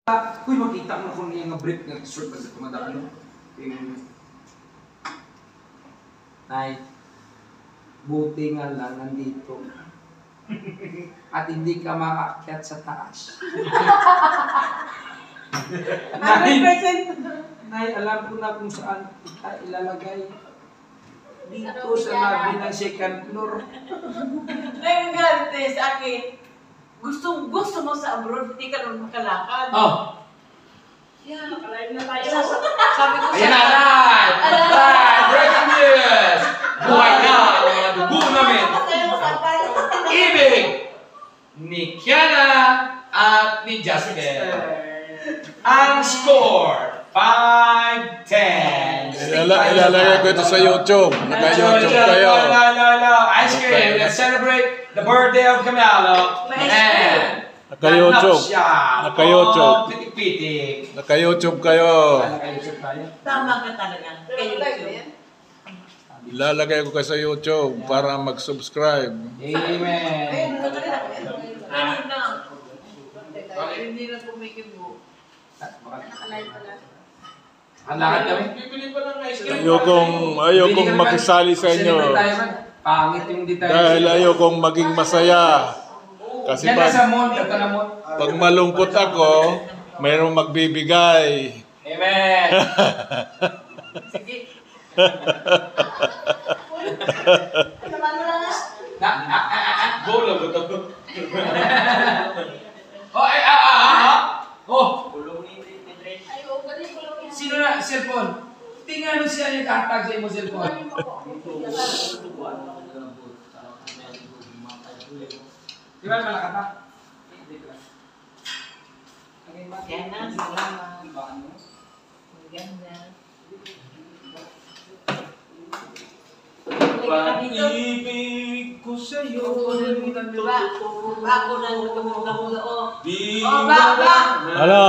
Uy, makita mo kung yung brief na short kasi tumadaan. Nay, buti nga lang nandito. At hindi ka makaakyat sa taas. Nay, alam ko na kung saan kita ilalagay. Dito sa labi ng second floor. Nay, ang ganito sa akin. Gusto mo sa abroad, hindi ka naman makalakad. Oh! Yan, nakalive na tayo. Sabi ko Ayan na, Nay! Nay! Breaking news! Buhay na! Mga dugo namin! Ibig! Ni Kiana at ni Jasper. Ang score, 5-10. Ilalagay ko ito sa YouTube. Naka-YouTube kayo. Ice cream. Let's celebrate the birthday of Camilo. And Naka-YouTube. Naka-YouTube. Pitik-pitik. Naka-YouTube kayo. Naka-YouTube tayo. Tama ka talaga. Kayo. Ilalagay ko kayo sa YouTube para mag-subscribe. Amen. Hindi na kumikibo. Nakalive pala. Ang lakad kami. Ayokong makisali sa inyo. Pangit yung di tayo. Dahil ayokong maging masaya. Kasi Yan na sa mall, katanamot. pag malungkot ako, mayroong magbibigay. Amen. Sige. Go lang ba ito? Oh! Sino na? Cellphone? Tingnan mo siya yung tatag sa imo cellphone. Di ba malaka pa? Yan na, salamat. Ganda. Pag-ibig ko sa'yo. Bako na nagkamula-mula. Baba! Ano?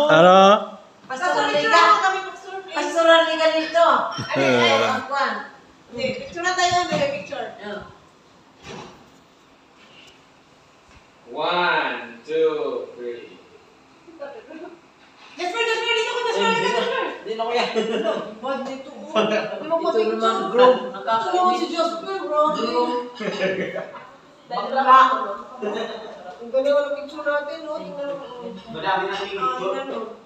Ano? Pastoral liga dito. Picture na tayo, may picture. 1, 2, 3. Jasper, dito ko, Jasper. Hindi na ko yan. Bad nito. Ito naman, group. Tulungan si Jasper, bro. Bakla ako. Ang galing ng picture natin, no? Tingnan mo. Madami na yung picture.